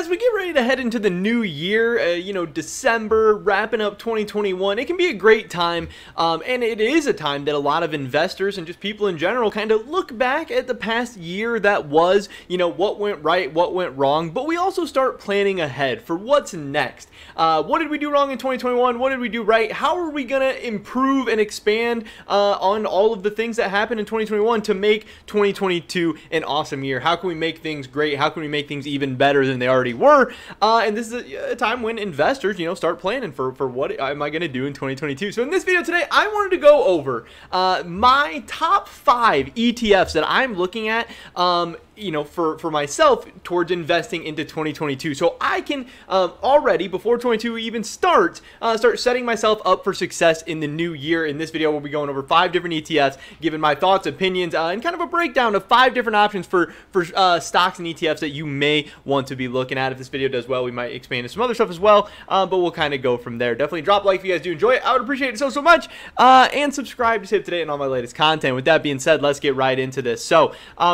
as we get ready to head into the new year, you know, December, wrapping up 2021, it can be a great time, and it is a time that a lot of investors and just people in general kind of look back at the past year that was, you know, what went right, what went wrong, but we also start planning ahead for what's next. What did we do wrong in 2021? What did we do right? How are we going to improve and expand on all of the things that happened in 2021 to make 2022 an awesome year? How can we make things great? How can we make things even better than they already were? And this is a time when investors, you know, start planning for what am I going to do in 2022. So in this video today, I wanted to go over my top 5 ETFs that I'm looking at, you know, for myself towards investing into 2022. So I can already, before 22 even starts, start setting myself up for success in the new year. In this video, we'll be going over 5 different ETFs, giving my thoughts, opinions, and kind of a breakdown of 5 different options for stocks and ETFs that you may want to be looking at. If this video does well, we might expand to some other stuff as well, but we'll kind of go from there. Definitely drop a like if you guys do enjoy it. I would appreciate it so much, and subscribe to stay up to date on all my latest content. With that being said, let's get right into this. So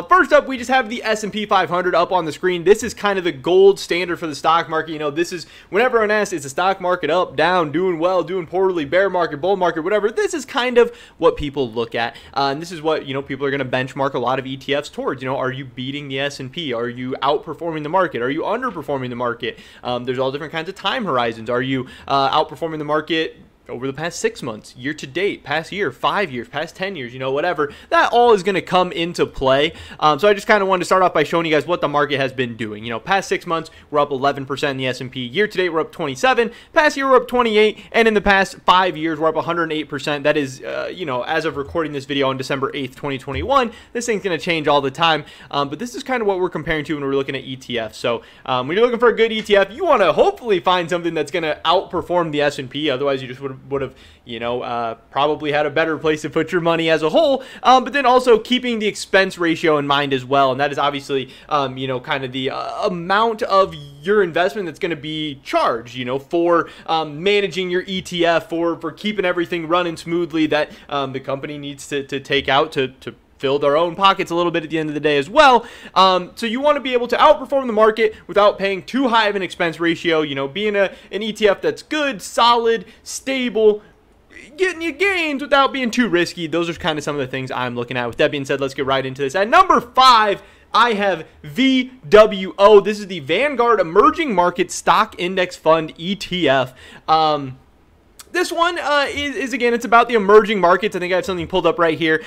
first up, we just have the S&P 500 up on the screen. This is kind of the gold standard for the stock market. You know, this is when everyone asks, is the stock market up, down, doing well, doing poorly, bear market, bull market, whatever. This is kind of what people look at, and this is what, you know, people are going to benchmark a lot of ETFs towards. You know, are you beating the S&P? Are you outperforming the market? Are you underperforming the market? There's all different kinds of time horizons. Are you outperforming the market over the past 6 months, year to date, past year, 5 years, past 10 years, you know, whatever? That all is going to come into play. So I just kind of wanted to start off by showing you guys what the market has been doing. You know, past 6 months, we're up 11% in the S&P. Year to date, we're up 27. Past year, we're up 28. And in the past 5 years, we're up 108%. That is, you know, as of recording this video on December 8th, 2021, this thing's going to change all the time. But this is kind of what we're comparing to when we're looking at ETFs. So when you're looking for a good ETF, you want to hopefully find something that's going to outperform the S&P. Otherwise, you just would have, you know, probably had a better place to put your money as a whole, but then also keeping the expense ratio in mind as well, and that is obviously, you know, kind of the amount of your investment that's going to be charged, you know, for managing your ETF, for keeping everything running smoothly, that the company needs to take out to fill their own pockets a little bit at the end of the day as well. So you want to be able to outperform the market without paying too high of an expense ratio, you know, being an ETF that's good, solid, stable, getting you gains without being too risky. Those are kind of some of the things I'm looking at. With that being said, let's get right into this. At number 5, I have VTWO. This is the Vanguard Emerging Market Stock Index Fund ETF. This one is again, it's about the emerging markets. I think I have something pulled up right here.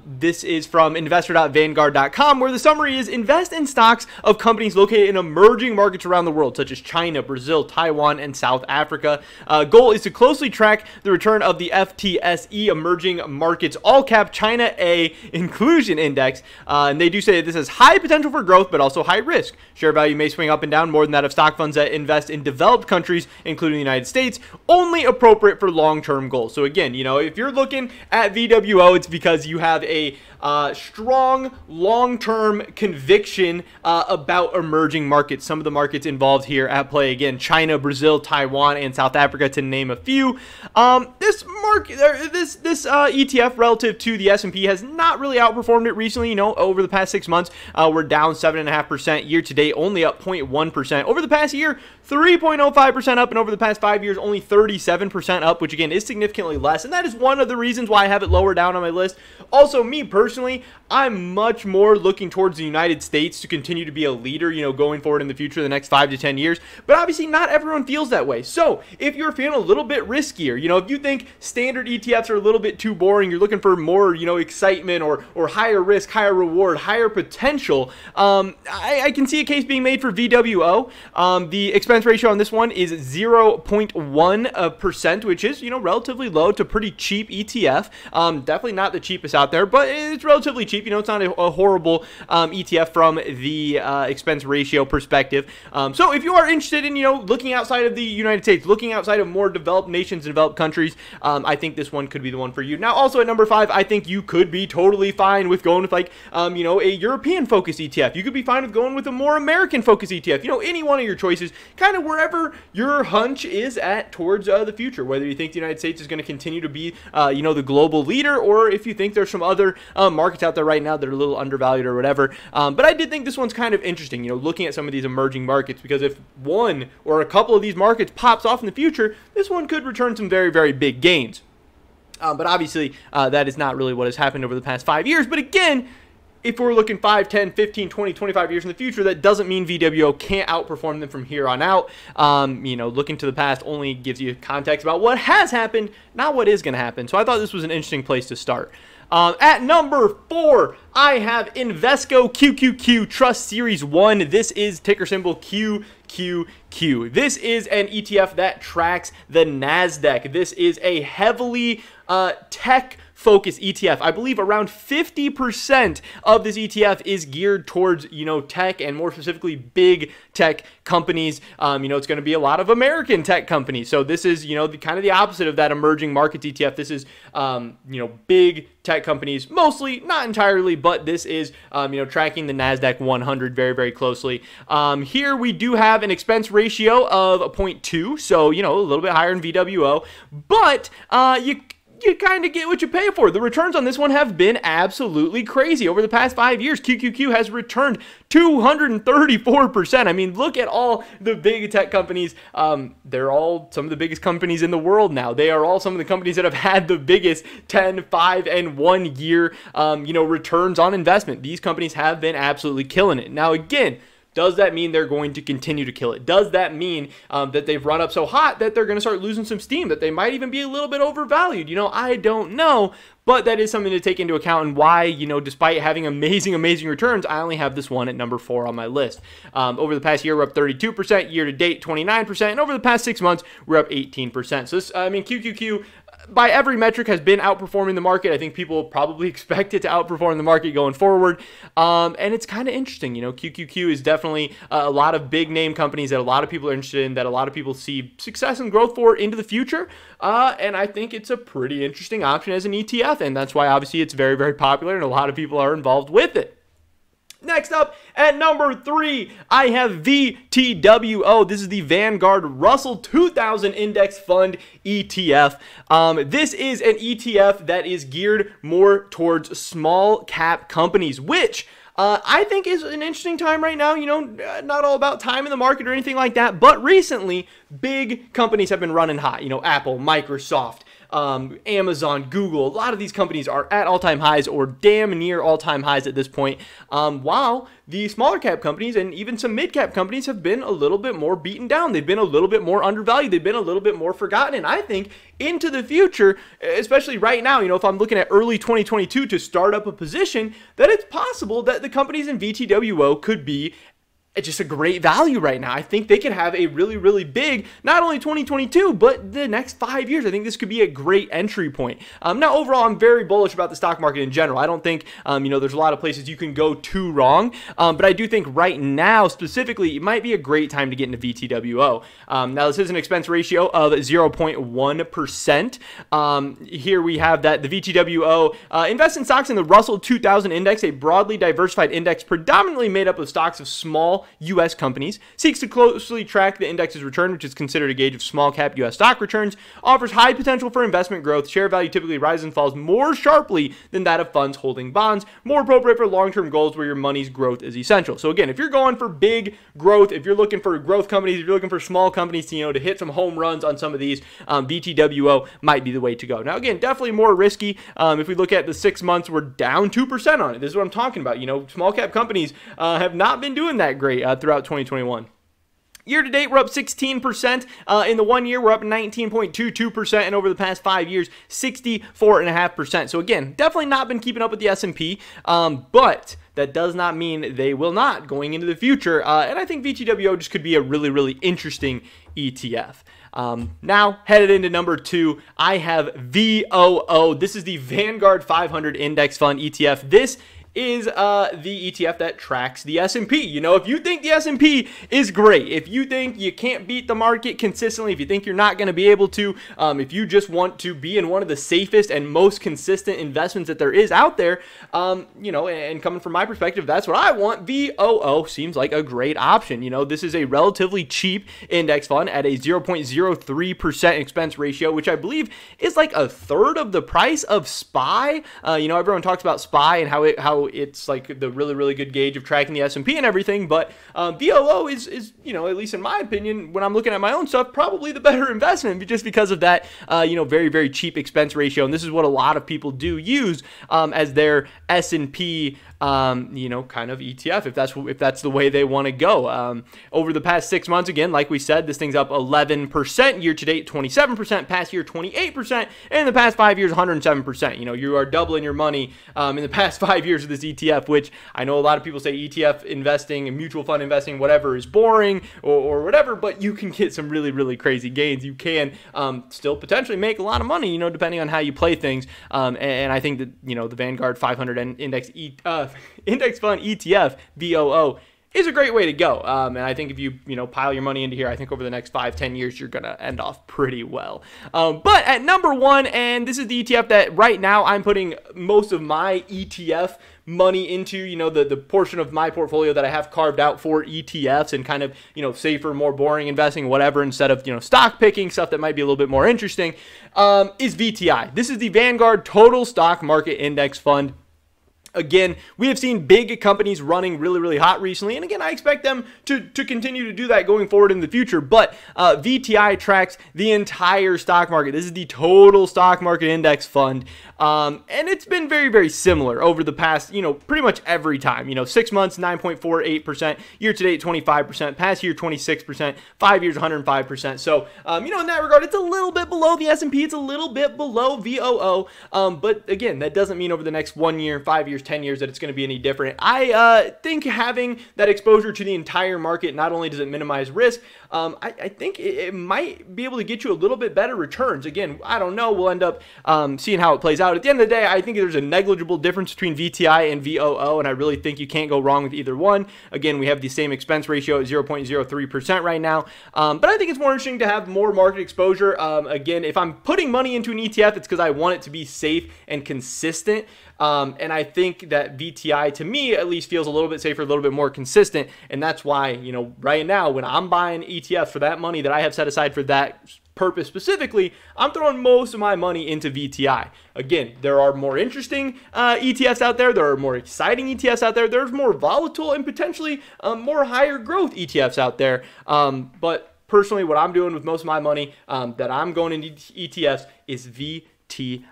This is from investor.vanguard.com, where the summary is: invest in stocks of companies located in emerging markets around the world, such as China, Brazil, Taiwan, and South Africa. Goal is to closely track the return of the FTSE Emerging Markets All-Cap China A Inclusion Index. And they do say that this has high potential for growth, but also high risk. Share value may swing up and down more than that of stock funds that invest in developed countries, including the United States. Only appropriate for long-term goals. So again, you know, if you're looking at VTWO, it's because you have a strong long-term conviction about emerging markets. Some of the markets involved here at play, again, China, Brazil, Taiwan, and South Africa, to name a few. This market, this ETF relative to the S&P has not really outperformed it recently. You know, over the past 6 months, we're down 7.5%. Year to date, only up 0.1%. Over the past year, 3.05% up, and over the past 5 years, only 37% up, which again is significantly less. And that is one of the reasons why I have it lower down on my list. Also, me personally, I'm much more looking towards the United States to continue to be a leader, you know, going forward in the future, the next 5 to 10 years. But obviously, not everyone feels that way. So if you're feeling a little bit riskier, you know, if you think standard ETFs are a little bit too boring, you're looking for more, you know, excitement or higher risk, higher reward, higher potential, I can see a case being made for VTWO. The expense ratio on this one is 0.1%, which is, you know, relatively low to pretty cheap ETF. Definitely not the cheapest out there, but it's relatively cheap. You know, it's not a horrible ETF from the expense ratio perspective. So if you are interested in, you know, looking outside of the United States, looking outside of more developed nations and developed countries, I think this one could be the one for you. Now, also at number 5, I think you could be totally fine with going with, like, you know, a European-focused ETF. You could be fine with going with a more American-focused ETF. You know, any one of your choices, kind of wherever your hunch is at towards the future. future, whether you think the United States is going to continue to be, the global leader, or if you think there's some other markets out there right now that are a little undervalued or whatever. But I did think this one's kind of interesting, looking at some of these emerging markets, because if one or a couple of these markets pops off in the future, this one could return some very, very big gains. But obviously, that is not really what has happened over the past 5 years. But again, if we're looking 5, 10, 15, 20, 25 years in the future, that doesn't mean VTWO can't outperform them from here on out. Looking to the past only gives you context about what has happened, not what is going to happen. So I thought this was an interesting place to start. At number 4, I have Invesco QQQ Trust Series 1. This is ticker symbol QQQ. This is an ETF that tracks the NASDAQ. This is a heavily tech-focused ETF. I believe around 50% of this ETF is geared towards, tech, and more specifically big tech companies. It's going to be a lot of American tech companies. So this is, kind of the opposite of that emerging markets ETF. This is, big tech companies, mostly, not entirely, but this is, tracking the NASDAQ 100 very, very closely. Here we do have an expense ratio of 0.2, so, a little bit higher than VWO, but you kind of get what you pay for. The returns on this one have been absolutely crazy. Over the past 5 years, QQQ has returned 234%. I mean, look at all the big tech companies. They're all some of the biggest companies in the world now. They are all some of the companies that have had the biggest 10, 5, and 1 year, returns on investment. These companies have been absolutely killing it. Now, again, does that mean they're going to continue to kill it? Does that mean that they've run up so hot that they're going to start losing some steam, that they might even be a little bit overvalued? I don't know, but that is something to take into account, and why, despite having amazing returns, I only have this one at number 4 on my list. Over the past year, we're up 32%, year to date, 29%, and over the past 6 months, we're up 18%. So this, QQQ, by every metric, has been outperforming the market. I think people probably expect it to outperform the market going forward. And it's kind of interesting. QQQ is definitely a lot of big name companies that a lot of people are interested in, that a lot of people see success and growth for into the future. And I think it's a pretty interesting option as an ETF. And that's why obviously it's very, very popular and a lot of people are involved with it. Next up, at number 3, I have VTWO. This is the Vanguard Russell 2000 Index Fund ETF. This is an ETF that is geared more towards small cap companies, which I think is an interesting time right now. Not all about time in the market or anything like that, but recently, big companies have been running hot. Apple, Microsoft, Amazon, Google, a lot of these companies are at all-time highs or damn near all-time highs at this point, while the smaller cap companies and even some mid-cap companies have been a little bit more beaten down. They've been a little bit more undervalued. They've been a little bit more forgotten. And I think into the future, especially right now, if I'm looking at early 2022 to start up a position, that it's possible that the companies in VTWO could be just a great value right now. I think they could have a really, really big, not only 2022, but the next 5 years. I think this could be a great entry point. Now, overall, I'm very bullish about the stock market in general. I don't think, there's a lot of places you can go too wrong, but I do think right now, specifically, it might be a great time to get into VTWO. Now, this is an expense ratio of 0.1%. Here we have that the VTWO invests in stocks in the Russell 2000 Index, a broadly diversified index predominantly made up of stocks of small U.S. companies, seeks to closely track the index's return, which is considered a gauge of small cap U.S. stock returns, offers high potential for investment growth, share value typically rises and falls more sharply than that of funds holding bonds, more appropriate for long-term goals where your money's growth is essential. So again, if you're going for big growth, if you're looking for growth companies, if you're looking for small companies to, to hit some home runs on some of these, VTWO might be the way to go. Now again, definitely more risky. If we look at the 6 months, we're down 2% on it. This is what I'm talking about. Small cap companies have not been doing that great throughout 2021. Year to date, we're up 16%. In the 1 year, we're up 19.22%. And over the past 5 years, 64.5%. So again, definitely not been keeping up with the S&P, but that does not mean they will not going into the future. And I think VTWO just could be a really, really interesting ETF. Now, headed into number 2, I have VOO. This is the Vanguard 500 Index Fund ETF. This is the ETF that tracks the S&P. You know, if you think the S&P is great, if you think you can't beat the market consistently, if you think you're not going to be able to, if you just want to be in one of the safest and most consistent investments that there is out there, you know, and coming from my perspective, that's what I want. VOO seems like a great option. You know, this is a relatively cheap index fund at a 0.03% expense ratio, which I believe is like a third of the price of SPY. You know, everyone talks about SPY and how it's like the really good gauge of tracking the S&P and everything, but VOO is, you know, at least in my opinion, when I'm looking at my own stuff, probably the better investment just because of that, you know, very cheap expense ratio. And this is what a lot of people do use as their S&P you know, kind of ETF, if that's the way they want to go. Over the past 6 months, again, like we said, this thing's up 11%, year to date 27%, past year 28%, and in the past 5 years 107%. You know, you are doubling your money in the past 5 years of this ETF, which I know a lot of people say ETF investing and mutual fund investing, whatever, is boring or whatever, but you can get some really crazy gains. You can still potentially make a lot of money, you know, depending on how you play things. And I think that, you know, the Vanguard 500 index fund ETF, VOO, is a great way to go. And I think if you pile your money into here, I think over the next 5-10 years, you're going to end off pretty well. But at number one, and this is the ETF that right now I'm putting most of my ETF money into, you know, the portion of my portfolio that I have carved out for ETFs and kind of, you know, safer, more boring investing, whatever, instead of, you know, stock picking, stuff that might be a little bit more interesting, is VTI. This is the Vanguard Total Stock Market Index Fund. Again, we have seen big companies running really hot recently, and again, I expect them to continue to do that going forward in the future, but VTI tracks the entire stock market. This is the Total Stock Market Index Fund, and it's been very similar over the past, you know, pretty much every time. You know, 6 months, 9.48%, year-to-date, 25%, past year, 26%, 5 years, 105%. So, you know, in that regard, it's a little bit below the S&P, it's a little bit below VOO, but again, that doesn't mean over the next 1 year, 5 years, 10 years that it's going to be any different. I think having that exposure to the entire market, not only does it minimize risk, I think it might be able to get you a little bit better returns. Again, I don't know. We'll end up seeing how it plays out. At the end of the day, I think there's a negligible difference between VTI and VOO, and I really think you can't go wrong with either one. Again, we have the same expense ratio at 0.03% right now, but I think it's more interesting to have more market exposure. Again, if I'm putting money into an ETF, it's because I want it to be safe and consistent. And I think that VTI, to me, at least feels a little bit safer, a little bit more consistent. And that's why, you know, right now, when I'm buying ETFs for that money that I have set aside for that purpose specifically, I'm throwing most of my money into VTI. Again, there are more interesting ETFs out there. There are more exciting ETFs out there. There's more volatile and potentially more higher growth ETFs out there. But personally, what I'm doing with most of my money that I'm going into ETFs is VTI.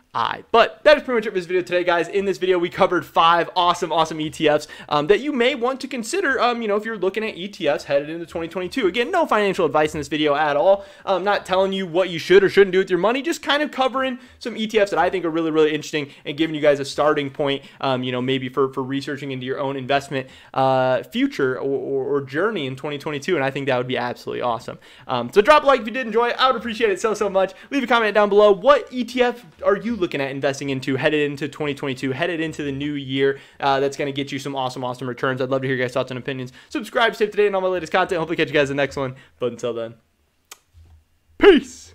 But that is pretty much it for this video today, guys. In this video, we covered 5 awesome ETFs that you may want to consider, you know, if you're looking at ETFs headed into 2022. Again, no financial advice in this video at all. I'm not telling you what you should or shouldn't do with your money, just kind of covering some ETFs that I think are really interesting and giving you guys a starting point, you know, maybe for researching into your own investment future or journey in 2022. And I think that would be absolutely awesome. So drop a like if you did enjoy it. I would appreciate it so much. Leave a comment down below. What ETF are you looking at investing into headed into 2022, headed into the new year? That's going to get you some awesome returns. I'd love to hear your guys' thoughts and opinions. Subscribe, stay up to date on all my latest content. Hopefully catch you guys in the next one. But until then, peace.